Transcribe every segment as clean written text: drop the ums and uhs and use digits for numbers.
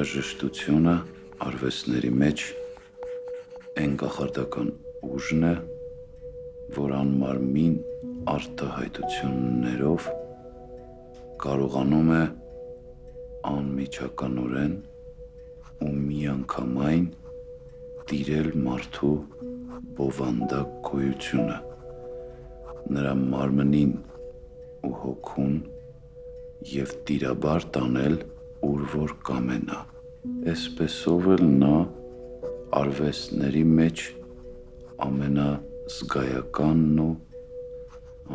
երաժշտությունը արվեստների մեջ այն կախարդական ուժն է, որ անմարմին արտահայտություններով կարողանում է անմիջականորեն ու միանգամայն տիրել մարդու բովանդակ գոյությունը, նրա մարմնին ու հոգուն և տիրաբար տանել ուր որ կամենա։ Այսպեսով էլ նա արվեստների մեջ ամենազգայականն ու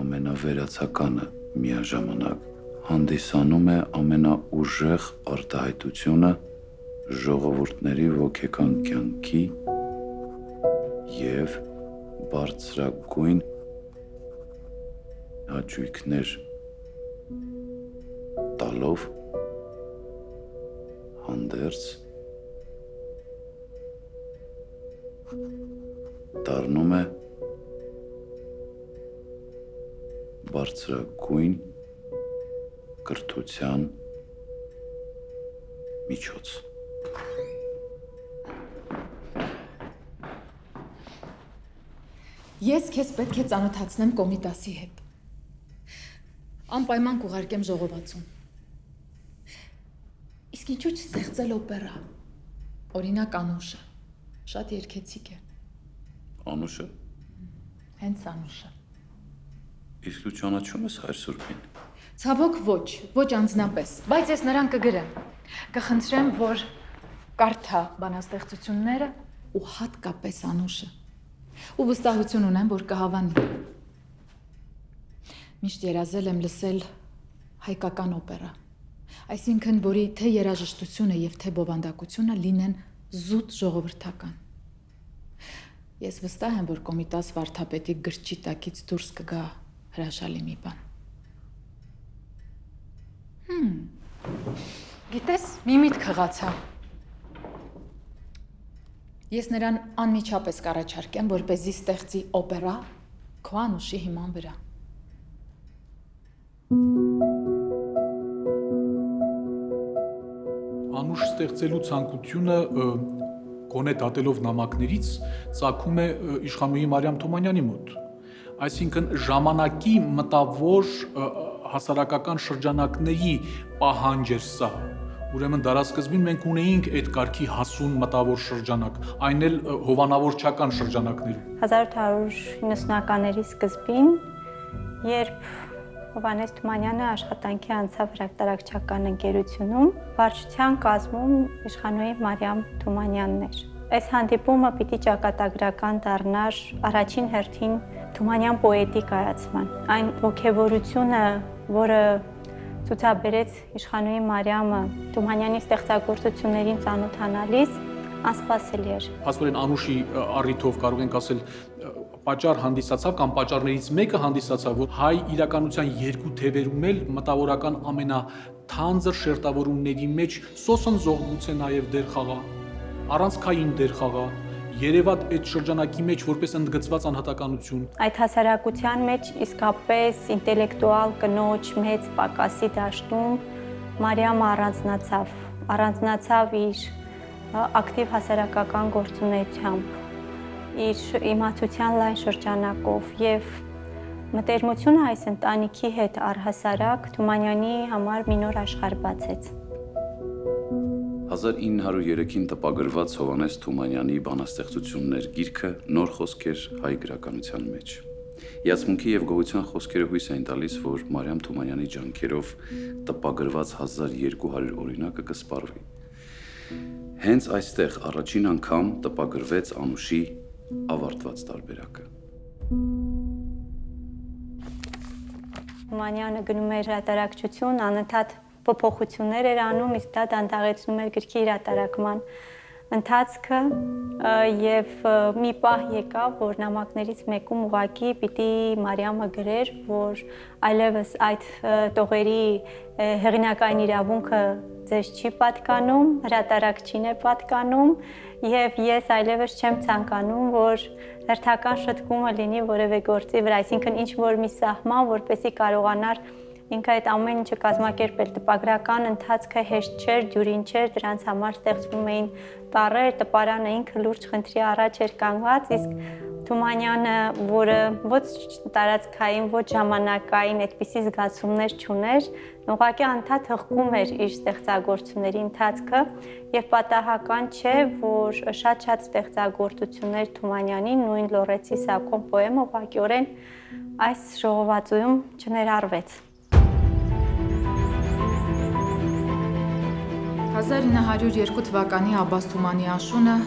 ամենավերացականը միաժամանակ հանդիսանում է ամենաուժեղ արտահայտությունը ժողովուրդների ոգեկան կյանքի և բարձրագույն հաճույքներ տալով հանդերձ դառնում է բարձրագույն կրթության միջոց։ Ես քեզ պետք է ծանոթացնեմ Կոմիտասի հետ։ Անպայման կուղարկեմ ժողովածուն։ Իսկ ինչու չստեղծել օպերա։ Օրինակ Անուշը, շատ երգեցիկ է։ Անուշը։ Հենց Անուշը։ Իսկ դու ճանաչում ես Հայր Սուրբին։ Ցավոք ոչ անձնապես, բայց ես նրան կգրեմ։ Կխնդրեմ, որ կարդա բանաստեղծությունները ու հատկապես Անուշը։ Ու վստահություն ունեմ, որ կհավանի։ Միշտ երազել եմ լսել հայկական օպերա, այսինքն, որի թե երաժշտությունը և թե բովանդակությունը լինեն զուտ ժողովրդական։ Ես վստահ եմ, որ Կոմիտաս վարդապետի գրչի տակից դուրս կգա հրաշալի մի բան։ Գիտես, մի միտք հղացա։ Ես նրան անմիջապես կառաջարկեմ, որպեսզի ստեղծի օպերա քո Անուշի հիման վրա։ Անուշ ստեղծելու ցանկությունը գոնե դատելով նամակներից ծագում է իշխանուհի Մարիամ Թումանյանի մոտ։ Այսինքն ժամանակի մտավոր հասարակական շրջանակների պահանջ էր սա։ Ուրեմն դարասկզբին մենք ունեինք այդ կարգի հասուն մտավոր շրջանակ, այն էլ հովանավորչական շրջանակներում։ 1890-ականների սկզբին, երբ Հովհաննես Թումանյանը աշխատանքի անցավ հրատարակչական ընկերությունում, վարչության կազմում իշխանուհի Մարիամ Թումանյանն էր։ Այս հանդիպումը պիտի ճակատագրական դառնար առաջին հերթին Թումանյան պոետի կայացման։ Այն ոգևորությունը, որը ցուցաբերեց իշխանուհի Մարիամը Թումանյանի ստեղծագործություններին ծանոթանալիս, անսպասելի էր։ Փաստորեն Անուշի առիթով կարող ենք ասել պատճառ հանդիսացավ կամ պատճառներից մեկը հանդիսացավ, որ հայ իրականության երկու թևերում էլ մտավորական ամենաթանձր շերտավորումների մեջ սոսնձող գուցե նաև դեր խաղա, առանցքային դեր խաղա, երևաց այդ շրջանակի մեջ որպես ընդգծված անհատականություն։ Այդ հասարակության մեջ իսկապես ինտելեկտուալ կնոջ մեծ պակասի դաշտում Մարիամը առանձնացավ իր ակտիվ հասարակական գործունեությամբ, իր իմացության լայն շրջանակով և մտերմությունը այս ընտանիքի հետ առհասարակ Թումանյանի համար մի նոր աշխարհ բացեց։ 1903-ին տպագրված Հովհաննես Թումանյանի բանաստեղծություններ գիրքը նոր խոսքեր հայ գրականության մեջ։ Հիացմունքի և գոհության խոսքերը հույս էին տալիս, որ Մարիամ Թումանյանի ջանքերով տպագրված 1200 օրինակը կսպառվի։ Հենց այստեղ առաջին անգամ տպագրվեց Անուշի ավարտված տարբերակը։ Թումանյանը գնում էր հրատարակչություն, անընդհատ փոփոխություններ էր անում, իսկ դա դանդաղեցնում էր գրքի հրատարակման ընթացքը և մի պահ եկավ, որ նամակներից մեկում ուղղակի պիտի Մարիամը գրեր, որ այլևս այդ տողերի հեղինակային իրավունքը ձեզ չի պատկանում, հրատարակչին է պատկանում և ես այլևս չեմ ցանկանում, որ հերթական շտկումը լինի որևէ գործի վրա, այսինքն ինչ որ մի սահման, որպեսզի կարողանար ինքը այդ ամեն ինչը կազմակերպել տպագրական ընթացքը հեշտ չէր, դյուրին չէր, դրանց համար ստեղծվում էին տառեր, տպարանը ինքը լուրջ խնդրի առաջ էր կանգնված, իսկ Թումանյանը, որը ոչ տարածքային, ոչ ժամանակային այդպիսի զգացումներ չուներ, ուղղակի անդադ հղկում էր իր ստեղծագործությունների ընթացքը եւ պատահական չէ, որ շատ ստեղծագործություններ Թումանյանի նույն Լորեցի Սակոն պոեմը ուղղակիորեն այս ժողովածուում չներառվեց։ 1902 թվականի Աբբաս Թումանի անշունը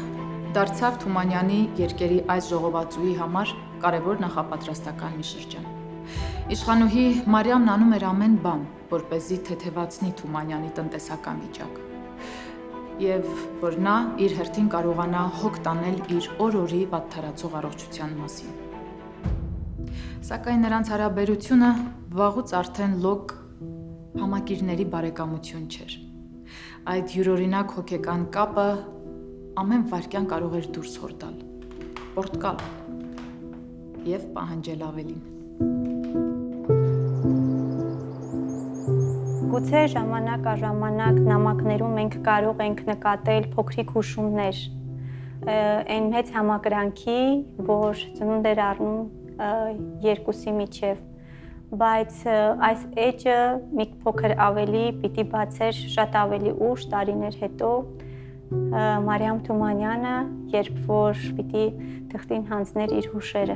դարձավ Թումանյանի երկերի այս ժողովածուի համար կարևոր նախապատրաստական մի շրջան։ Իշխանուհի Մարիամն անում էր ամեն բան, որպեսզի թեթևացնի Թումանյանի տնտեսական վիճակը, եւ որ նա իր հերթին կարողանա հոգ տանել իր օր-օրի վատթարացող առողջության մասին։ Սակայն նրանց հարաբերությունը վաղուց արդեն լոկ համակիրների բարեկամություն չէր։ Այդ յուրօրինակ հոգեկան կապը ամեն վայրկյան կարող էր դուրս հորդալ, պորտկալ եւ պահանջել ավելին։ Գուցե ժամանակ առ ժամանակ նամակներում մենք կարող ենք նկատել փոքրիկ հուշումներ այն մեծ համակրանքի, որ ծնունդ էր առնում երկուսի միջև, բայց այս էջը մի փոքր ավելի պիտի բացեր շատ ավելի ուշ տարիներ հետո Մարիամ Թումանյանը, երբ որ պիտի թղթին հանձներ իր հուշերը։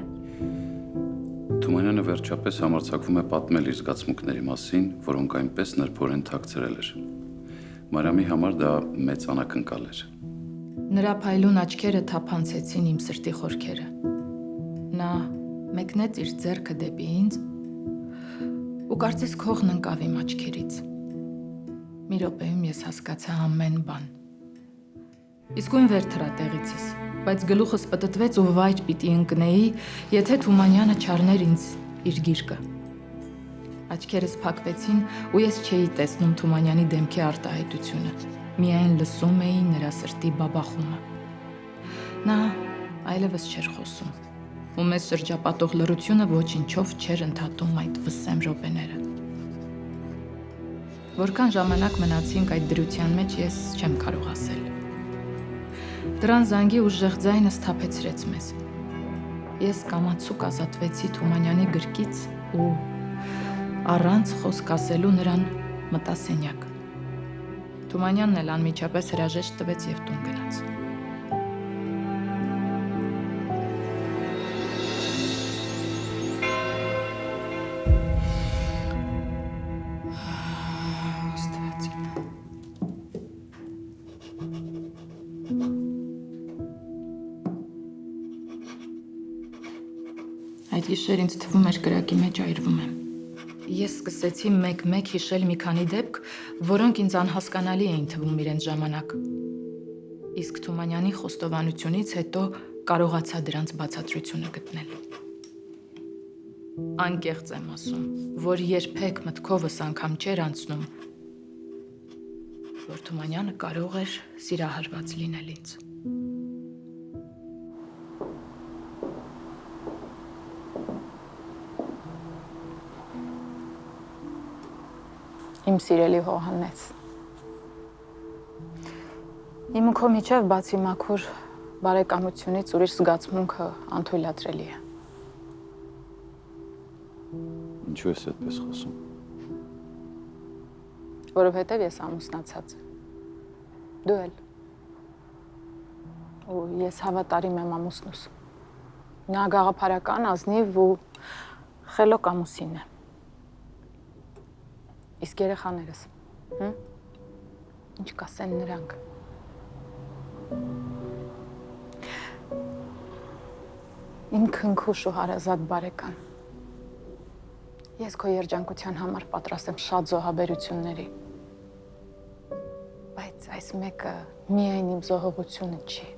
Թումանյանը վերջապես համարձակվում է պատմել իր զգացմունքների մասին, որոնք այնպես նրբորեն թաքցրել էր։ Մարիամի համար դա մեծ անակնկալ էր։ Նրա փայլուն աչքերը թափանցեցին իմ սրտի խորքերը։ Նա մեկնեց իր ձեռքը դեպի ինձ ու կարծես քողն ընկավ իմ աչքերից։ Մի րոպեում ես հասկացա ամեն բան։ Իսկույն վեր թռա տեղիցս, բայց գլուխս պտտվեց ու վայր պիտի ընկնեի, եթե Թումանյանը չառներ ինձ իր գիրկը։ Աչքերս փակվեցին ու ես չէի տեսնում Թումանյանի դեմքի արտահայտությունը, միայն լսում էի նրա սրտի բաբախումը։ Նա այլևս չէր խոսում, ու մեզ շրջապատող լռությունը ոչինչով չէր ընդհատում այդ վսեմ րոպեները։ Որքան ժամանակ մնացինք այդ դրության մեջ, ես չեմ կարող ասել։ Դրան զանգի ուժեղ ձայնը սթափեցրեց մեզ։ Ես կամացուկ ազատվեցի Թումանյանի գրկից ու առանց խոսք ասելու նրան մտա սենյակ։ Թումանյանն էլ անմիջապես հրաժեշտ տվեց եւ տուն գնաց։ Այդ գիշեր ինձ թվում էր կրակի մեջ այրվում եմ։ Ես սկսեցի մեկ-մեկ հիշել մի քանի դեպք, որոնք ինձ անհասկանալի էին թվում իրենց ժամանակ։ Իսկ Թումանյանի խոստովանությունից հետո կարողացա դրանց բացատրությունը գտնել։ Անկեղծ եմ ասում, որ երբեք մտքովս անգամ չէր անցնում, որ Թումանյանը կարող էր սիրահարված լինել ինձ։ Իմ սիրելի Հովհաննես, իմ ու քո միջև բացի մաքուր բարեկամությունից ուրիշ զգացմունքը անթույլատրելի է։ Ինչու ես այդպես խոսում։ Որովհետև ես ամուսնացած, դու էլ։ Ու ես հավատարիմ եմ ամուսնուս։ Նա գաղափարական, ազնիվ ու խելոք ամուսին է։ Իսկ երեխաներս, ինչ կասեն նրանք։ Իմ քնքուշ ու հարազատ բարեկամ, ես քո երջանկության համար պատրաստ եմ շատ զոհաբերությունների, բայց այս մեկը միայն իմ զոհողությունը չի։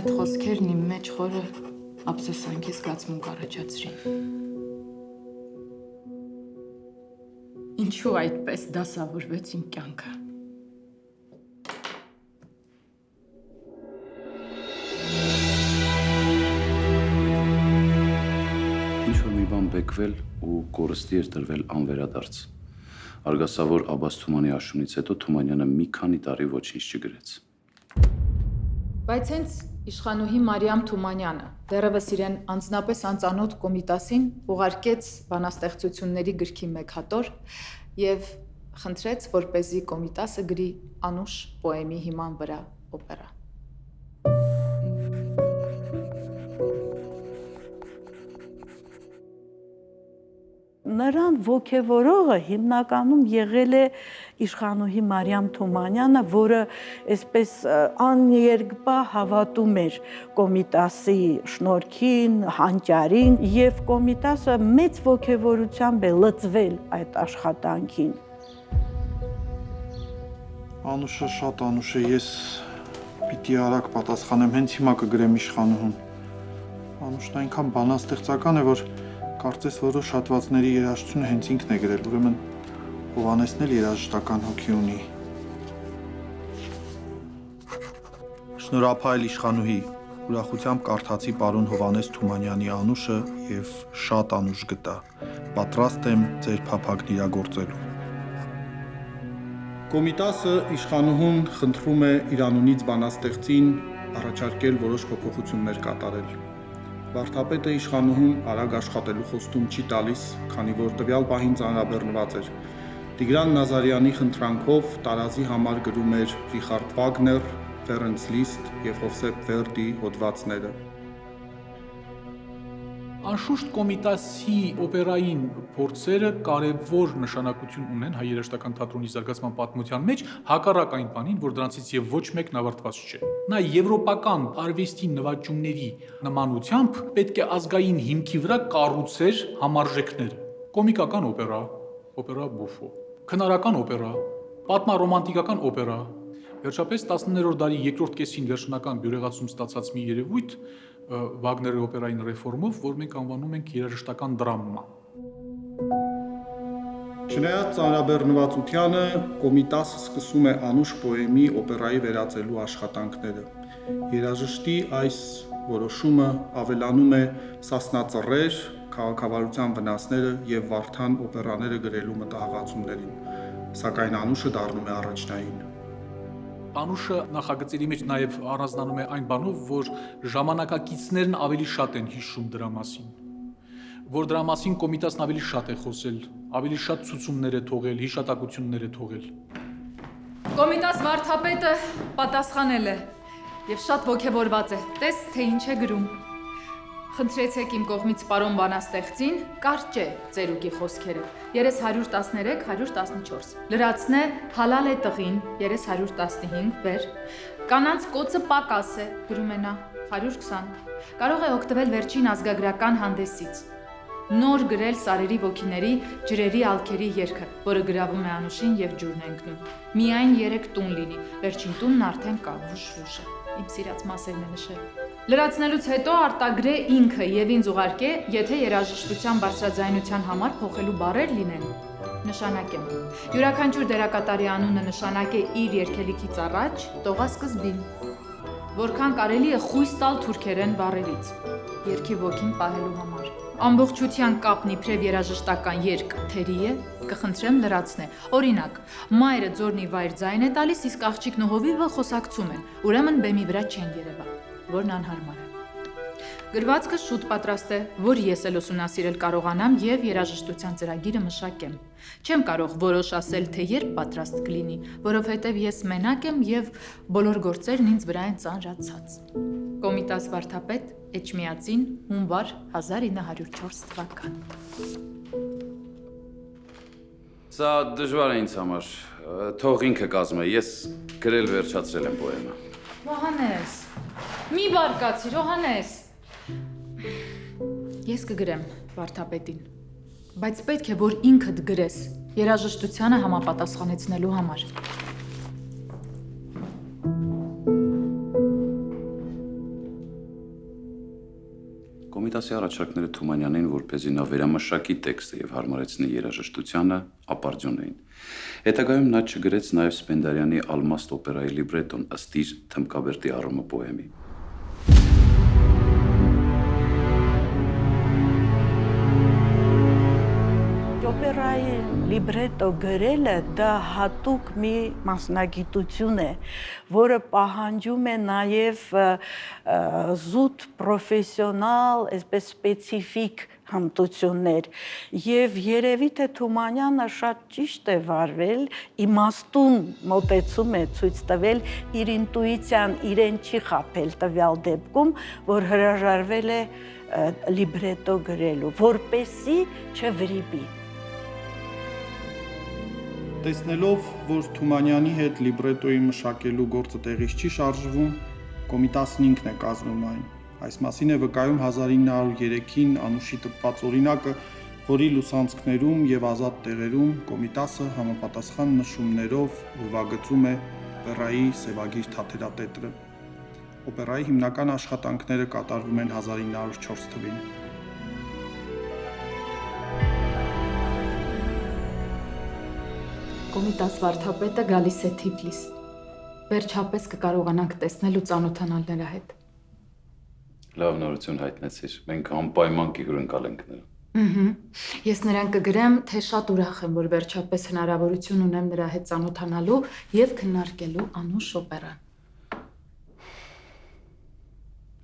այդ խոսքերն իմ մեջ խորը ափսոսանքի զգացմունք առաջացրին։ Ինչու այդպես դասավորվեց իմ կյանքը։ Ինչ-որ մի բան բեկվել ու կորստի էր տրվել անվերադարձ։ Արգասավոր Աբբաս Թումանի աշունից հետո Թումանյանը մի քանի տարի ոչինչ չգրեց։ Բայց հենց իշխանուհի Մարիամ Թումանյանը դեռևս իրեն անձնապես անծանոթ Կոմիտասին ուղարկեց բանաստեղծությունների գրքի մեկ հատոր եւ խնդրեց, որպեսզի Կոմիտասը գրի Անուշ պոեմի հիման վրա օպերա։ Նրան ոգևորողը հիմնականում եղել է իշխանուհի Մարիամ Թումանյանը, որը այսպես աներկբա հավատում էր Կոմիտասի շնորհքին, հանճարին, եւ Կոմիտասը մեծ ոգևորությամբ է լծվել այդ աշխատանքին։ Անուշը շատ անուշ է, ես պիտի արագ պատասխանեմ, հենց հիմա կգրեմ իշխանուհուն։ Անուշն այնքան բանաստեղծական է, որ կարծես որոշ հատվածների երաժշտությունը հենց ինքն է գրել, ուրեմն Հովհաննեսն էլ երաժշտական հոգի ունի։ Շնորհափայլ իշխանուհի, ուրախությամբ կարդացի պարոն Հովհաննես Թումանյանի Անուշը եւ շատ անուշ գտա։ Պատրաստ եմ ձեր փափագն իրագործելու։ Կոմիտասը իշխանուհուն խնդրում է իր անունից բանաստեղծին առաջարկել որոշ փոփոխություններ կատարել։ Վարդապետը իշխանուհուն արագ աշխատելու խոստում չի տալիս, քանի որ տվյալ պահին ծանրաբեռնված էր։ Տիգրան Նազարյանի խնդրանքով տարազի համար գրում էր Ռիխարդ Վագներ, Ֆերենց Լիստ եւ Հովսեփ Վերդի հոդվածները։ Անշուշտ Կոմիտասի օպերային փորձերը կարևոր նշանակություն ունեն հայ երաժշտական թատրոնի զարգացման պատմության մեջ, հակառակ այն բանին, որ դրանցից եւ ոչ մեկն ավարտված չէ։ Նա եվրոպական արվեստի նվաճումների նմանությամբ պետք է ազգային հիմքի վրա կառուցեր համարժեքներ։ Կոմիկական օպերա, օպերա բուֆո, քնարական օպերա, պատմառոմանտիկական օպերա։ Վերջապես 19-րդ դարի երկրորդ կեսին վերջնական բյուրեղացում ստացած մի երևույթ Վագների օպերային ռեֆորմով, որ մենք անվանում ենք երաժշտական դրամա։ Չնայած ծանրաբեռնվածությանը, Կոմիտասը սկսում է Անուշ պոեմի օպերայի վերածելու աշխատանքները։ Երաժշտի այս որոշումը ավելանում է Սասնա ծռեր, քաղաքավարության վնասները եւ Վարդան օպերաները գրելու մտահղացումներին, սակայն Անուշը դառնում է առաջնային։ Անուշը նախագծերի մեջ նաև առանձնանում է այն բանով, որ ժամանակակիցներն ավելի շատ են հիշում դրա մասին, որ դրա մասին Կոմիտասն ավելի շատ է խոսել, ավելի շատ ցուցումներ է թողել, հիշատակություններ է թողել։ Կոմիտաս վարդապետը պատասխանել է եւ շատ ոգևորված է։ Տես թե ինչ է գրում։ Խնդրեցեք իմ կողմից պարոն բանաստեղծին կարճե ծերուկի խոսքերը 313-114 լրացնե հալալ է տղին 315 վեր կանանց կոծը պակաս է գրում է նա 120 կարող է օգտվել վերջին ազգագրական հանդեսից նոր գրել Սարերի ոգիների ջրերի ալքերի երգը, որը գրավում է Անուշին եւ ջուրն ընկնում։ Միայն 3 տուն լինի, վերջին տունն արդեն կա վուշ-վուշը։ Իմ սիրած մասերն է նշել։ Լրացնելուց հետո արտագրե ինքը եւ ինձ ուղարկե, եթե երաժշտության բարձրաձայնության համար փոխելու բառեր լինեն, նշանակեմ։ Յուրաքանչյուր դերակատարի անունը նշանակե իր երգելիքից առաջ, տողասկզբին։ Որքան կարելի է խույս տալ թուրքերեն բառերից, երգի ոգին պահելու համար։ Ամբողջության կապն իբրև երաժշտական երգ թերի է, կխնդրեմ լրացնե։ Օրինակ, մայրը ձորնի վայր ձայն է տալիս, իսկ աղջիկն ու հովիվը խոսակցում են, ուրեմն բեմի վրա չեն երևա, որն անհարմար է։ Գրվածքը շուտ պատրաստ է, որ ես էլ ուսումնասիրել կարողանամ եւ երաժշտության ծրագիրը մշակեմ։ Չեմ կարող որոշ ասել, թե երբ պատրաստ կլինի, որովհետեւ ես մենակ եմ եւ բոլոր գործերն ինձ վրա են ծանրացած։ Կոմիտաս վարդապետ Էջմիածին հունվար 1904 թվական։ Սա դժվար է ինձ համար, թող ինքը կազմե, ես գրել վերջացրել եմ պոեմը։ Հովհաննես, մի բարկացիր, Հովհաննես։ Ես կգրեմ վարդապետին, բայց պետք է, որ ինքդ գրես, երաժշտությանը համապատասխանեցնելու համար։ Կոմիտասի առաջարկները Թումանյանին, որպեսզի նա վերամշակի տեքստը եւ հարմարեցնի երաժշտությանը, ապարդյուն էին։ Հետագայում նա չգրեց նաեւ Սպենդիարյանի «Ալմաստ» օպերայի լիբրետոն ըստ իր Թմկաբերդի առումը պոեմի։ Օպերայի լիբրետո գրելը դա հատուկ մի մասնագիտություն է, որը պահանջում է նաև զուտ պրոֆեսիոնալ, այսպես սպეციფიկ հմտություններ եւ երևի թե Թումանյանը շատ ճիշտ է վարվել, իմաստուն մոտեցում է ցույց տվել իր ինտուիցիան իրեն չի խաբել տվյալ դեպքում, որ հրաժարվել է լիբրետո գրելու, որպեսզի չվրիպի։ Տեսնելով, որ Թումանյանի հետ լիբրետոյի մշակելու գործը տեղից չի շարժվում, Կոմիտասն ինքն է կազմում այն։ Այս մասին է վկայում 1903-ին Անուշի տպված օրինակը, որի լուսանցքներում եւ ազատ տեղերում Կոմիտասը համապատասխան նշումներով ուրվագծում է օպերայի Սևագիր թատերատետրը։ Օպերայի հիմնական աշխատանքները կատարվում են 1904 թվականին։ Կոմիտաս վարդապետը գալիս է Թիֆլիս։ Վերջապես կկարողանանք տեսնել ու ծանոթանալ նրա հետ։ Լավ նորություն հայտնեցիր։ Մենք անպայման կհյուրընկալ ենք նրան։ Ես նրան կգրեմ, թե շատ ուրախ եմ, որ վերջապես հնարավորություն ունեմ նրա հետ ծանոթանալու եւ քննարկելու Անուշ օպերան։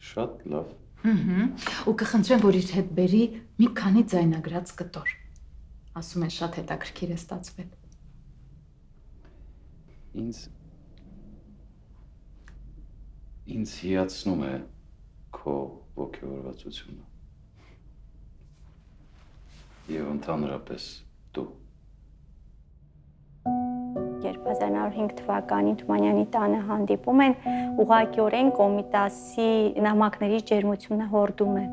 Շատ լավ։ Ու կխնդրեմ, որ իր հետ բերի մի քանի ձայնագրած կտոր։ Ասում են շատ հետաքրքիր է ստացվել։ Ինձ հիացնում է քո ոգևորվածությունը։ Եվ ընդհանրապես դու։ Երբ 1905 թվականին Թումանյանի տանը հանդիպում են, ուղղակիորեն Կոմիտասի նամակների ջերմությունը հորդում է։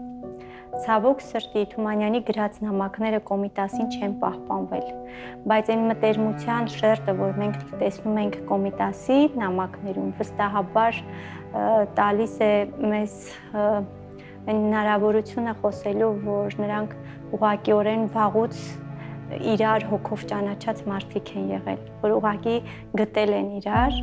Ցավոք սրտի Թումանյանի գրած նամակները Կոմիտասին չեն պահպանվել, բայց այն մտերմության շերտը, որ մենք տեսնում ենք Կոմիտասի նամակներում, վստահաբար տալիս է մեզ հնարավորությունը խոսելու, որ նրանք ուղղակիորեն վաղուց իրար հոգով ճանաչած մարդիկ են եղել, որ ուղղակի գտել են իրար։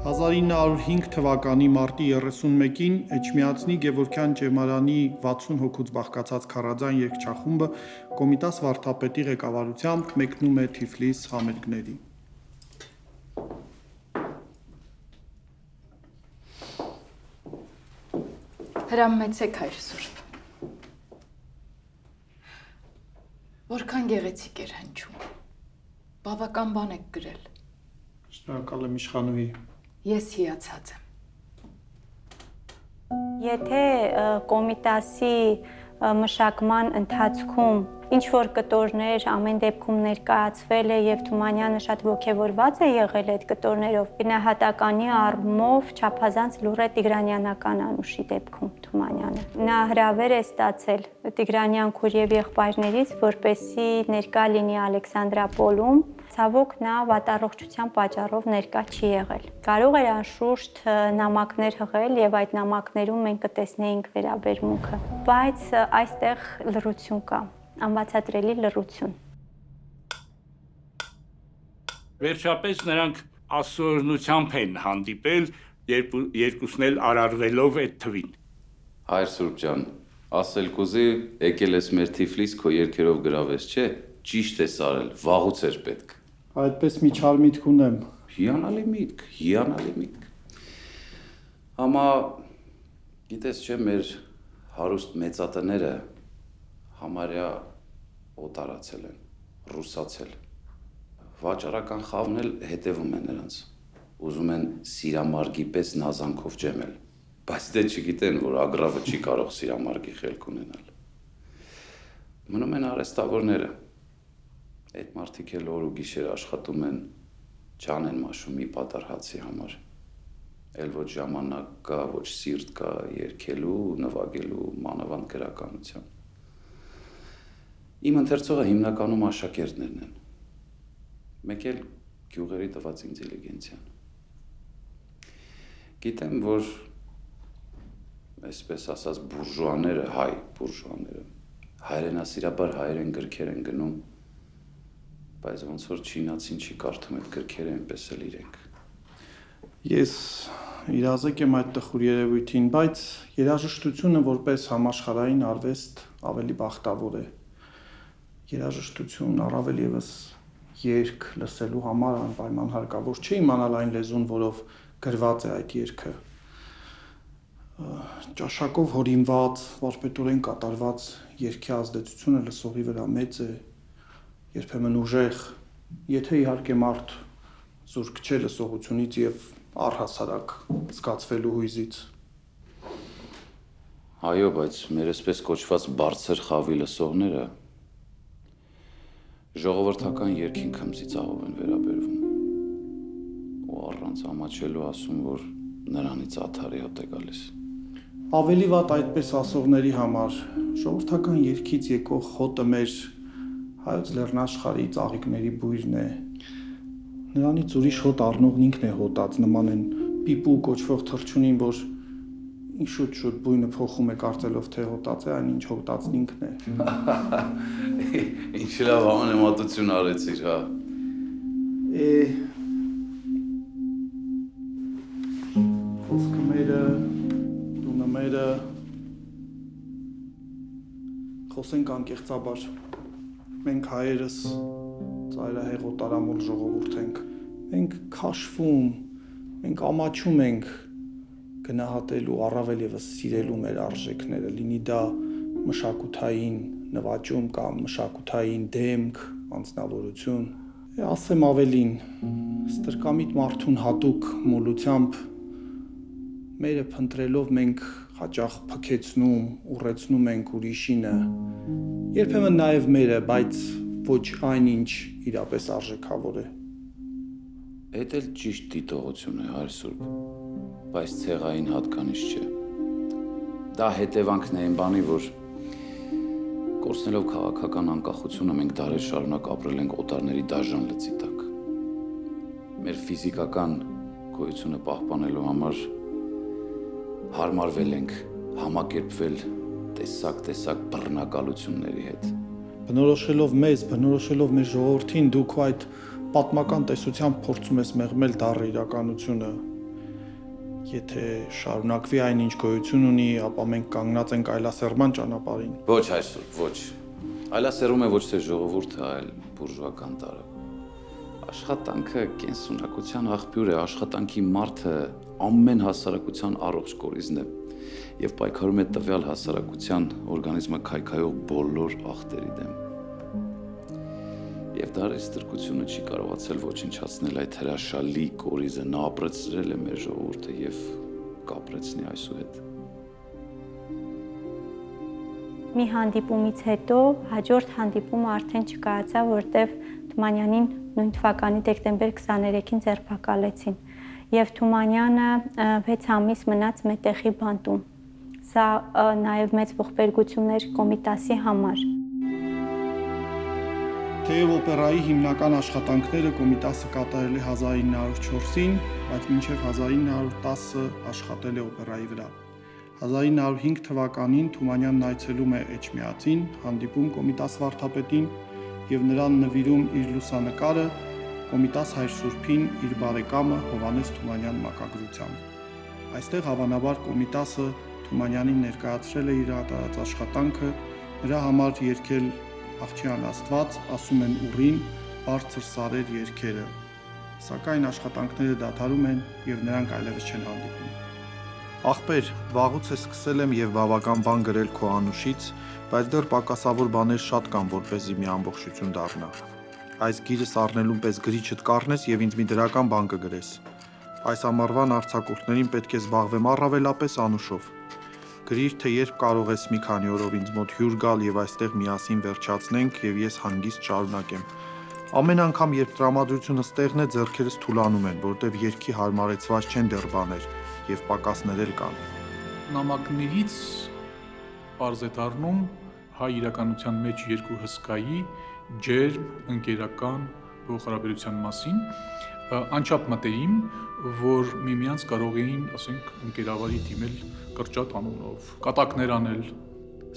1905 թվականի մարտի 31-ին Էջմիածնի Գևորգյան ճեմարանի 60 հոգուց բաղկացած քարաձայն երգչախումբը Կոմիտաս վարդապետի ղեկավարությամբ մեկնում է Թիֆլիս համերգների։ Հրամեցեք հայր Սուրբ։ Որքան գեղեցիկ էր հնչում։ Բավական բան եք գրել։ Շնորհակալ եմ իշխանուհի։ Ես հիացած եմ։ Եթե Կոմիտասի մշակման ընթացքում ինչ-որ կտորներ ամեն դեպքում ներկայացվել է եւ Թումանյանը շատ ոգևորված է եղել այդ կտորներով, գնահատականի առումով չափազանց լուռ է Տիգրանյանական Անուշի դեպքում Թումանյանը։ Նա հրավեր է ստացել Տիգրանյան քույր եւ եղբայրներից, որպեսզի ներկա լինի Ալեքսանդրապոլում, ցավոք նա վատառողջության պատճառով ներկա չի եղել։ Կարող էր անշուշտ նամակներ հղել եւ այդ նամակներում մենք կտեսնեինք վերաբերմունքը, բայց այստեղ լռություն կա, անբացատրելի լռություն։ Վերջապես նրանք ասորնությամբ են հանդիպել, երբ երկուսն էլ արարվելով այդ թվին։ Հայր Սուրբ ջան, ասել կուզի, եկել ես մեր Թիֆլիս քո երգերով գրավես, չէ՞։ Ճիշտ ես արել, վաղուց էր պետք։ Այդպես մի չար միտք ունեմ։ Հիանալի միտք, հիանալի միտք։ Համա, գիտես չէ, մեր հարուստ մեծատները համարյա օտարացել են, ռուսացել։ Վաճառական խավն էլ հետևում է նրանց։ Ուզում են սիրամարգի պես նազանքով ջեմել, բայց դե չգիտեն, որ ագրավը չի կարող սիրամարգի խելք ունենալ։ Մնում են արեստավորները։ Այդ մարդիկ էլ օր ու գիշեր աշխատում են, ջան են մաշում մի պատար հացի համար։ Էլ ոչ ժամանակ կա, ոչ սիրտ կա երգելու, նվագելու, մանավանդ գրականության։ Իմ ընթերցողը հիմնականում աշակերտներն են։ Մեկ էլ գյուղերի տված ինտելիգենցիան։ Գիտեմ, որ այսպես ասած բուրժուաները, հայ բուրժուաները, հայրենասիրաբար հայերեն գրքեր են գնում, բայց ոնց որ չինացին չի կարդում այդ գրքերը, այնպես էլ իրենք։ Ես իրազեկ եմ այդ տխուր երևույթին, բայց երաժշտությունը որպես համաշխարհային արվեստ ավելի բախտավոր է։ Երաժշտություն առավել եւս երգ լսելու համար անպայման հարկավոր չէ իմանալ այն լեզուն, որով գրված է այդ երգը։ Ճաշակով հորինված, վարպետորեն կատարված երգի ազդեցությունը լսողի վրա մեծ է, երբեմն ուժեղ, եթե իհարկե մարդ զուրկ չէ լսողությունից եւ առհասարակ զգացվելու հույզից։ Այո, բայց մեր այսպես կոչված բարձր խավի լսողները ժողովրդական երգին քմծիծաղով են վերաբերվում ու առանց ամաչելու ասում, որ նրանից աթարի հոտ է գալիս։ Ավելի վատ այդպես ասողների համար ժողովրդական երգից եկող հոտը մեր հայոց լեռնաշխարհի ծաղիկների բույրն է։ Նրանից ուրիշ հոտ առնողն ինքն է հոտած, նման են պիպու կոչվող թռչունին, որ շուտ-շուտ բույնը փոխում է կարծելով թե հոտած է, այնինչ հոտածն ինքն է։ Ինչ լավ համեմատություն արեցիր, հա։ Խոսքը մերը, տունը մերը, խոսենք անկեղծաբար, մենք հայերս ծայրահեղ օտարամոլ ժողովուրդ ենք, մենք քաշվում, մենք ամաչում ենք գնահատելու, առավել եւս սիրելու մեր արժեքները, լինի դա մշակութային նվաճում կամ մշակութային դեմք, անձնավորություն։ Ասեմ ավելին, ստրկամիտ մարդուն հատուկ մոլությամբ մերը փնտրելով մենք հաճախ փքեցնում, ուռեցնում ենք ուրիշինը, երբեմն նաեւ մերը, բայց ոչ այնինչ իրապես արժեքավոր է։ Այդ էլ ճիշտ դիտողություն է, Հայր Սուրբ, բայց ցեղային հատկանիշ չէ։ Դա հետևանքն է այն բանի, որ կորցնելով քաղաքական անկախությունը մենք դարեր շարունակ ապրել ենք օտարների դաժան լծի տակ։ Մեր ֆիզիկական գոյությունը պահպանելու համար հարմարվել ենք, համակերպվել տեսակ բռնակալությունների հետ։ Բնորոշելով մեզ, բնորոշելով մեր ժողովրդին, դուք այդ պատմական տեսությամբ փորձում ես մեղմել դառը իրականությունը։ Եթե շարունակվի այնինչ գոյություն ունի, ապա մենք կանգնած ենք այլասերման ճանապարհին։ Ոչ, Հայր Սուրբ, ոչ։ Այլասերում է ոչ թե ժողովուրդը, այլ բուրժուական տարը։ Աշխատանքը կենսունակության աղբյուր է, աշխատանքի մարդը ամեն հասարակության առողջ կորիզն է եւ պայքարում է տվյալ հասարակության օրգանիզմը քայքայող բոլոր ախտերի դեմ։ Եվ դարի ստրկությունը չի կարողացել ոչնչացնել այդ հրաշալի կորիզը, նա ապրեցրել է մեր ժողովուրդը եւ կապրեցնի այսուհետ։ Մի հանդիպումից հետո հաջորդ հանդիպումը արդեն չկայացավ, որտեվ Թումանյանին նույն թվականի դեկտեմբեր 23-ին ձերբակալեցին եւ Թումանյանը 6 ամիս մնաց մետեխի բանտում։ Սա նաեւ մեծ ողբերգություն էր Կոմիտասի համար։ Թեև օպերայի հիմնական աշխատանքները Կոմիտասը կատարել է 1904-ին, բայց մինչև 1910-ը աշխատել է օպերայի վրա։ 1905 թվականին Թումանյանն այցելում է Էջմիածին, հանդիպում Կոմիտաս վարդապետին եւ նրան նվիրում իր լուսանկարը Կոմիտաս Հայր Սուրբին իր բարեկամը Հովհաննես Թումանյան մակագրությամբ։ Այստեղ հավանաբար Կոմիտասը Թումանյանին ներկայացրել է իր ատարած աշխատանքը, նրա համար երգել Աղջյան Աստված, ասում են ուռին, բարձր սարեր երգերը, սակայն աշխատանքները դադարում են եւ նրանք այլևս չեն հանդիպում։ Ախպեր, վաղուց է սկսել եմ եւ բավական բան գրել քո անուշից, բայց դեռ պակասավոր բաներ շատ կան, որպեսզի մի ամբողջություն դառնա։ Այս գիրս առնելուն պես գրիչդ կառնես եւ ինձ մի դրական բան կգրես։ Այս ամառվան արձակուրդներին պետք է զբաղվեմ առավելապես անուշով։ Գրիր, թե երբ կարող ես մի քանի օրով ինձ մոտ հյուր գալ եւ այստեղ միասին վերջացնենք եւ ես հանգիստ շարունակեմ։ Ամեն անգամ, երբ տրամադրությունը ստեղն է, ձեռքերս թուլանում են, որտեվ երգի հարմարեցված չեն դեռ բաներ եւ պակասներ էլ կան։ Նամակներից պարզ է դառնում հայ իրականության մեջ երկու հսկայի, ջերմ, ընկերական փոխհարաբերության մասին, անչափ մտերիմ, որ միմյանց կարող էին, ասենք, ընկերավարի դիմել կրճատ անունով, կատակներ անել։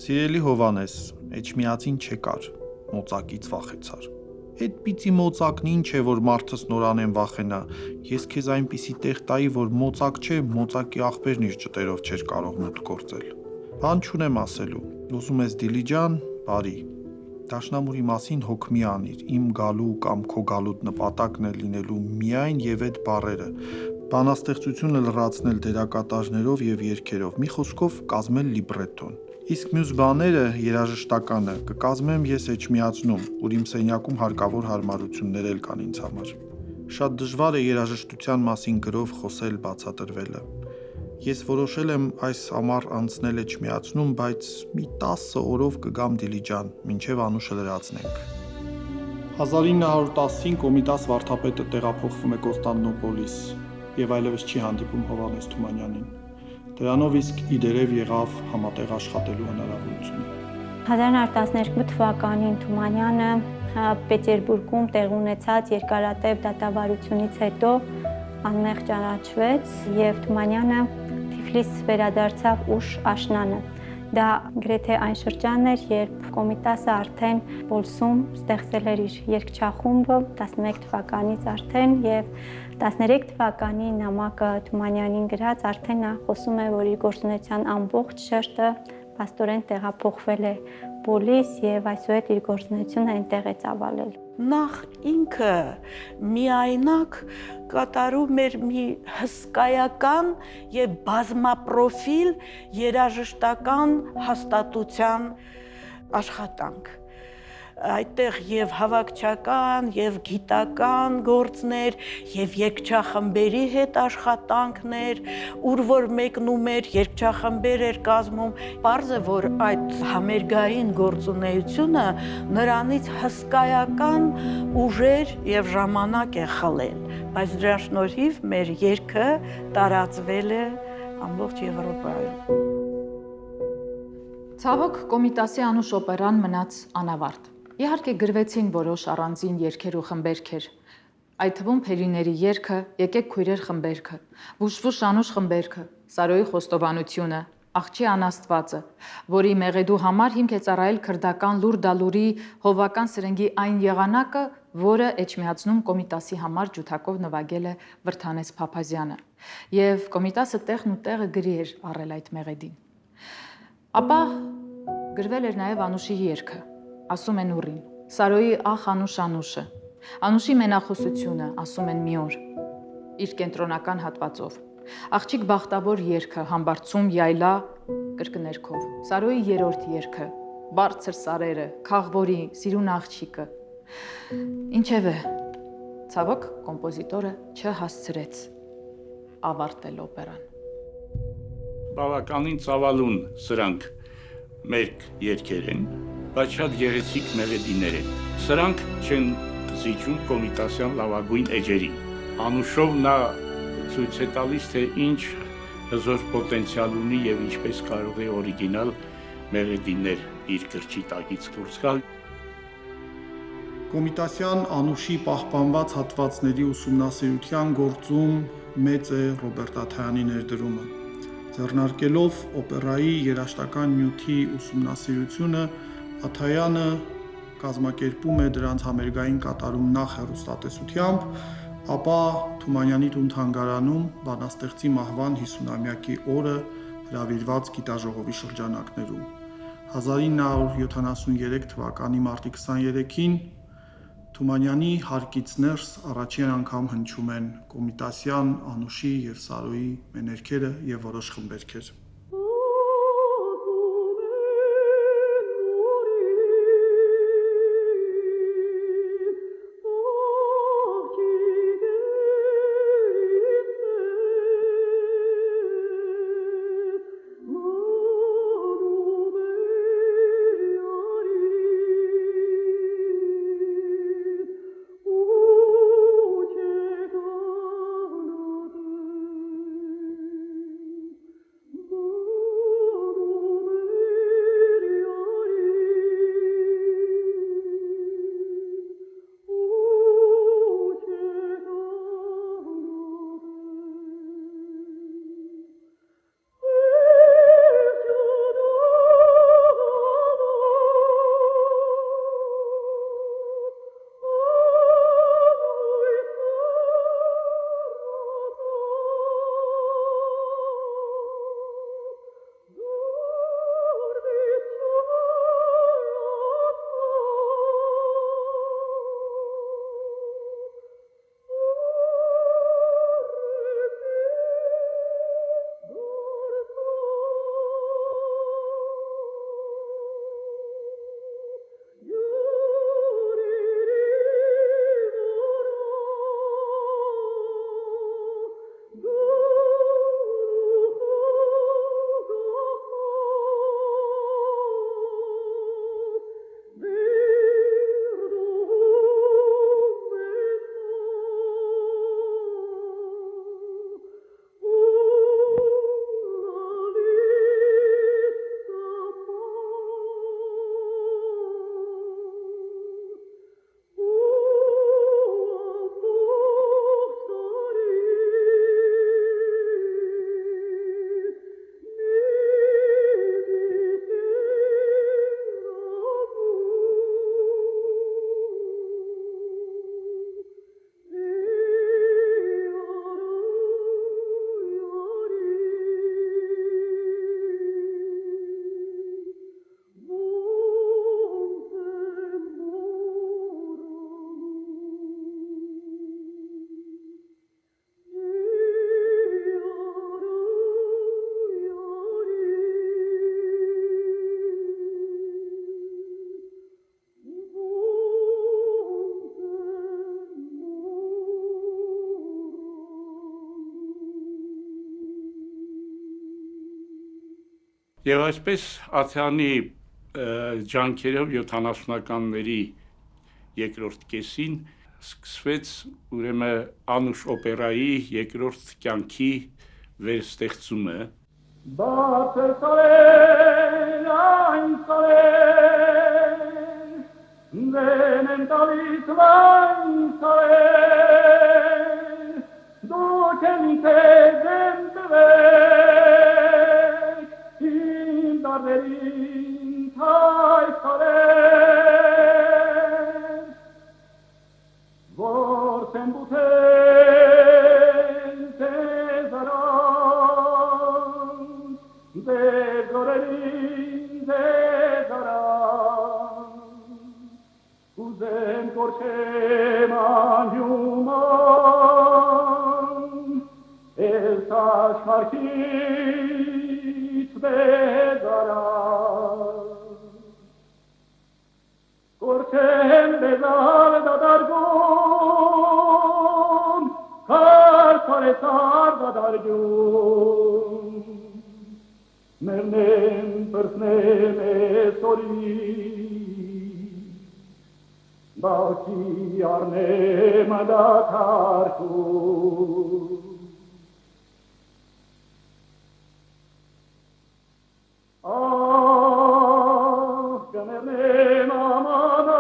Սիրելի Հովանես, Էջմիածին չեկար, մոծակից վախեցար։ Այդ պիծի մոծակն ինչ է, որ մարդս նորանեն վախենա։ Ես քեզ այնպիսի տեղ տայի, որ մոծակ չէ, մոծակի աղբերն իր ճտերով չէր կարող մուտք գործել։ Բան չունեմ ասելու։ Ուզում ես Դիլիջան, բարի։ Դաշնամուրի մասին հոգ մի անիր, իմ գալու կամ քո գալուտ նպատակն է լինելու միայն եւ այդ բառերը։ Բանաստեղծությունը լրացնել դերակատարներով եւ երգերով, մի խոսքով կազմել լիբրետոն։ Իսկ մյուս բաները, երաժշտականը, կկազմեմ ես Էջմիածնում, ուր իմ սենյակում հարկավոր հարմարություններ էլ կան ինձ համար։ Շատ դժվար է երաժշտության մասին գրով խոսել, բացատրվելը։ Ես որոշել եմ այս ամառ անցնել Էջմիածնում, բայց մի 10 օրով կգամ Դիլիջան, մինչև անուշը լրացնենք։ 1910-ին Կոմիտաս վարդապետը տեղափոխվում է Կոստանդնուպոլիս եւ այլևս չի հանդիպում Հովհաննես Թումանյանին։ Դրանով իսկ իդերև եղավ համատեղ աշխատելու հնարավորությունը։ 1912 թվականին Թումանյանը Պետերբուրգում տեղ ունեցած երկարատև դատավարությունից հետո անմեղ ճանաչվեց եւ Թումանյանը Թիֆլիս վերադարձավ ուշ աշնանը։ Դա գրեթե այն շրջանն էր, երբ Կոմիտասը արդեն Պոլսում ստեղծել էր իր երգչախումբը 11 թվականից արդեն եւ 13 թվականի նամակը Թումանյանին գրած արդեն նա խոսում է, որ իր գործունեության ամբողջ շերտը փաստորեն տեղափոխվել է Պոլիս եւ այսուհետ իր գործունեությունը այնտեղ է ծավալել։ Նախ ինքը միայնակ կատարում էր մի հսկայական եւ բազմապրոֆիլ երաժշտական հաստատության աշխատանք։ Այդտեղ եւ հավաքչական, եւ գիտական գործներ, եւ երգչախմբերի հետ աշխատանքներ, ուր որ մեկնում էր երգչախմբեր էր կազմում, պարզ է, որ այդ համերգային գործունեությունը նրանից հսկայական ուժեր եւ ժամանակ է խլել, բայց դրա շնորհիվ մեր երգը տարածվել է ամբողջ Եվրոպայում։ Ցավոք Կոմիտասի անուշ օպերան մնաց անավարտ։ Իհարկե գրվեցին որոշ առանձին երգեր ու խմբերքեր, այդ թվում Փերիների երգը, Եկեք քույրեր խմբերքը, Վուշվուշ անուշ խմբերքը, Սարոյի խոստովանությունը, Աղջի անաստվածը, որի մեղեդու համար հիմք է ծառայել քրդական լուր-դալուրի հովական սրենգի այն եղանակը, որը Էջմիածնում Կոմիտասի համար ջութակով նվագել է Վրդանես Փափազյանը, եւ Կոմիտասը տեղն ու տեղը գրի էր առել այդ մեղեդին։ Ապա գրվել էր նաև Անուշի երգը, ասում են ուռին, Սարոյի ախ Անուշ Անուշը, Անուշի մենախոսությունը, ասում են մի օր, իր կենտրոնական հատվածով, Աղջիկ բախտավոր երգը, Համբարձում յայլա կրկներքով, Սարոյի երրորդ երգը, Բարձր սարերը, Քաղվորի, Սիրուն աղջիկը։ Ինչևէ, ցավոք կոմպոզիտորը չհասցրեց ավարտել օպերան։ Բավականին ծավալուն սրանք մեր երգեր են, բայց շատ գեղեցիկ մեղեդիներ են։ Սրանք չեն զիջում Կոմիտասյան լավագույն էջերին։ Անուշով նա ցույց է տալիս, թե ինչ հզոր պոտենցիալ ունի եւ ինչպես կարող է օրիգինալ մեղեդիներ իր գրչի տակից դուրս գալ։ Կոմիտասյան Անուշի պահպանված հատվածների ուսումնասիրության գործում մեծ է Ռոբերտ Աթայանի ներդրումը։ Ձեռնարկելով օպերայի երաժշտական նյութի ուսումնասիրությունը, Աթայանը կազմակերպում է դրանց համերգային կատարում նախ հեռուստատեսությամբ, ապա Թումանյանի տուն-թանգարանում բանաստեղծի մահվան 50-ամյակի օրը հրավիրված գիտաժողովի շրջանակներում։ 1973 թվականի մարտի 23-ին Թումանյանի հարկից ներս առաջին անգամ հնչում են Կոմիտասյան, Անուշի եւ Սարոյի մեներքերը եւ որոշ խմբերքեր։ Եվ այսպես Աթյանի ջանքերով 70-ականների երկրորդ կեսին սկսվեց ուրեմն Անուշ օպերայի երկրորդ կյանքի վերստեղծումը։ Բարձր սարեր, այն սարեր, դեն եմ տալիս վայն սարեր, դուք եմ ինքեզ եմ տվեք, իմ դարդերին թայ սարեր, որ սեմ բութեն ձեզ արանց, ձեզ օրերին ձեզ արանց, ուզեմ կորչեմ անյուման, ես աշխարհից ձեզ արանց, կորչեմ բեզալ դադարգում, քարքարեցար դադարգում, մերնեմ պրսնեմ էսորի, բակի արնեմ դաթարքում, կմերնեմ ամանա,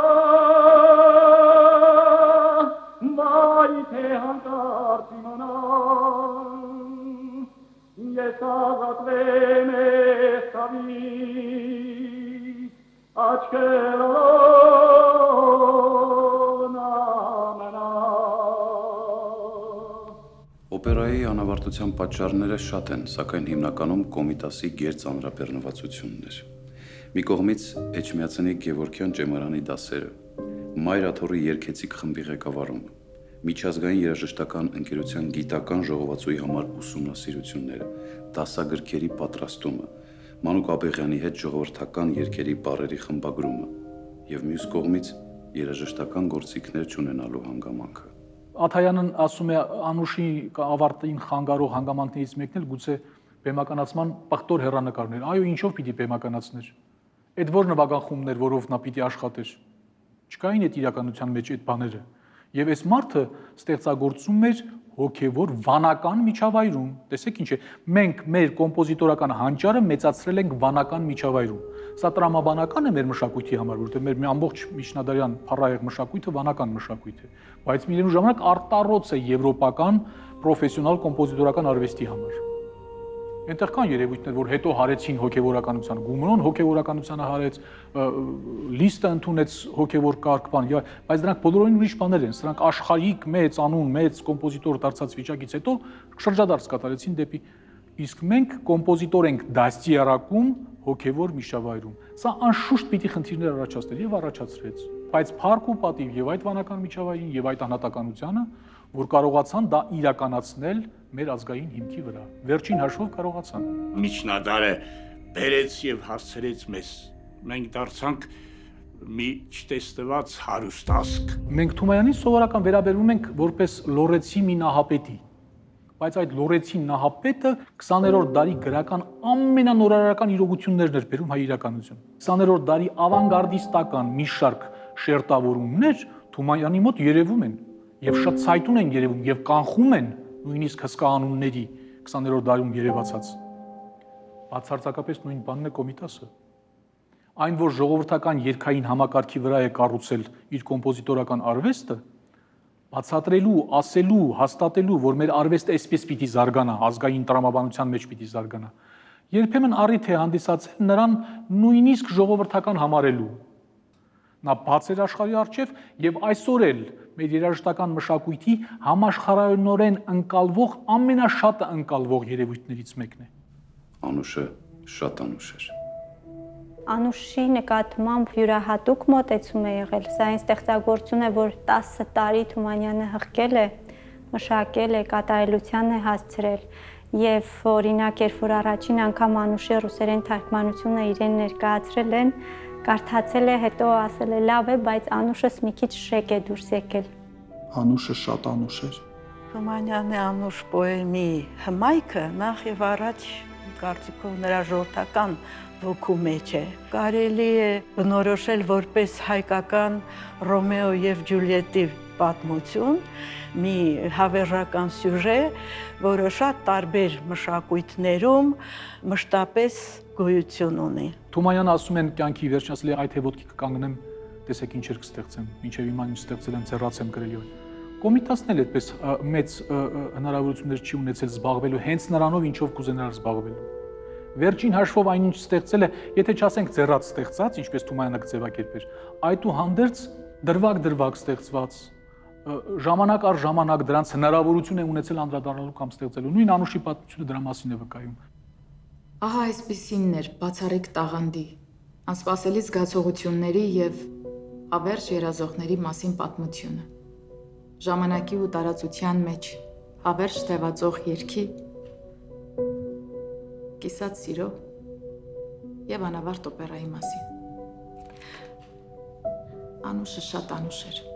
վայ թե հանկարծ իմանամ, ես ազատվեմ ես թավից, աչքերոն ամենա։ Օպերայի անավարտության պատճառները շատ են, սակայն հիմնականում Կոմիտասի գերծանրաբեռնվածությունն էր։ Մի կողմից Էջմիածնի Գևորգյան ճեմարանի դասերը, Մայր Աթոռի երգեցիկ խմբի ղեկավարումը, միջազգային երաժշտական ընկերության գիտական ժողովածուի համար ուսումնասիրությունները, դասագրքերի պատրաստումը, Մանուկ Աբեղյանի հետ ժողովրդական երգերի բառերի խմբագրումը եւ մյուս կողմից երաժշտական գործիքներ չունենալու հանգամանքը։ Աթայանն ասում է Անուշի ավարտին խանգարող հանգամանքներից մեկն էլ գուցե բեմականացման պղտոր հեռանկարներ։ Այո, ինչով պիտի բեմականացներ։ Այդ որ նվագան խումբներ, որով նա պիտի աշխատեր։ Չկային այդ իրականության մեջ այդ բաները։ Եվ այս մարդը ստեղծագործում էր հոգևոր վանական միջավայրում։ Տեսեք ինչ է, մենք մեր կոմպոզիտորական հանճարը մեծացրել ենք վանական միջավայրում։ Սա տրամաբանական է մեր մշակույթի համար, որովհետև մեր մի ամբողջ միջնադարյան փառահեղ մշակույթը վանական մշակույթ է, բայց միևնույն ժամանակ արտառոց է եվրոպական պրոֆեսիոնալ կոմպոզիտորական արվեստի համար։ Այնտեղ կան երևույթներ, որ հետո հարեցին հոգևորականության, Գումրոն հոգևորականությանը հարեց, Լիստը ընդունեց հոգևոր կարգ բան, բայց դրանք բոլորովին ուրիշ բաներ են, սրանք աշխարհիկ մեծ անուն, մեծ կոմպոզիտոր դարձած վիճակից հետո շրջադարձ կատարեցին դեպի, իսկ մենք կոմպոզիտոր ենք դաստիարակում հոգևոր միջավայրում։ Սա անշուշտ պիտի խնդիրներ առաջացներ եւ առաջացրեց, բայց փառք ու պատիվ եւ այդ վանական միջավայրին եւ այդ անհատականությանը, որ կարողացան դա իրականացնել մեր ազգային հիմքի վրա։ Վերջին հաշվով կարողացան։ Միջնադարը բերեց եւ հարցրեց մեզ։ Մենք դարձանք մի չտեսնված հարուստ ազգ։ Մենք Թումանյանին սովորական վերաբերվում ենք որպես լորեցի մի նահապետի, բայց այդ լորեցի նահապետը 20-րդ դարի գրական ամենանորարարական իրողություններն էր բերում հայ իրականություն։ 20-րդ դարի ավանգարդիստական մի շարք շերտավորումներ Թումանյանի մոտ երևում են եւ շատ ցայտուն են երևում եւ կանխում են նույնիսկ հսկա անունների 20-րդ դարում երևացած։ Բացարձակապես նույն բանն է Կոմիտասը։ Այն, որ ժողովրդական երգային համակարգի վրա է կառուցել իր կոմպոզիտորական արվեստը, բացատրելու, ասելու, հաստատելու, որ մեր արվեստը այսպես պիտի զարգանա, ազգային տրամաբանության մեջ պիտի զարգանա, երբեմն առիթ է հանդիսացել նրան նույնիսկ ժողովրդական համարելու։ Նա բաց էր աշխարհի առջև եւ այսօր էլ մեր երաժշտական մշակույթի համաշխարհայնորեն ընկալվող ամենաշատը ընկալվող երևույթներից մեկն է։ Անուշը շատ անուշ էր։ Անուշի նկատմամբ յուրահատուկ մոտեցում է եղել։ Սա այն ստեղծագործություն է, որ 10 տարի Թումանյանը հղկել է, մշակել է, կատարելության է հասցրել։ Եվ օրինակ, երբ որ առաջին անգամ Անուշի ռուսերեն թարգմանությունը իրեն ներկայացրել են, կարդացել է, հետո ասել է լավ է, բայց Անուշս մի քիչ շեք է դուրս եկել։ Անուշը շատ անուշ էր։ Թումանյանի Անուշ պոեմի հմայքը նախ եւ առաջ կարծիքով նրա ժողովրդական ոգու մեջ է։ Կարելի է բնորոշել որպես հայկական Ռոմեո եւ Ջուլիետի պատմություն, մի հավերժական սյուժե, որը շատ տարբեր մշակույթներում մշտապես գոյություն ունի։ Թումանյանը ասում են կյանքի վերջին ասել է այդ հեվոտքի կկանգնեմ, տեսեք ինչեր կստեղծեմ, ինչեւ իմ ինչ ստեղծել եմ, ծերած եմ գրել եւ։ Կոմիտասն էլ այդպես մեծ հնարավորություններ չի ունեցել զբաղվելու հենց նրանով, ինչով կուզենար զբաղվելու։ Վերջին հաշվով այնինչ ստեղծել է, եթե չասենք ձեռած ստեղծած, ինչպես Թումանյանը կձևակերպեր, այդուհանդերձ դրվագ ստեղծված, ժամանակ առ ժամանակ դրանց հնարավորություն է ունեցել անդրադառնալու կամ ստեղծելու։ Նույն Անուշի պատմությունը դրա մասին է վկայում։ Ահա այսպիսինն էր բացառիկ տաղանդի, անսպասելի զգացողությունների եւ ավերժ երազողների մասին պատմությունը։ Ժամանակի ու տարածության մեջ հավերժ թևածող երգի, կիսած սիրո եւ անավարտ օպերայի մասին։ Անուշը շատ անուշ էր։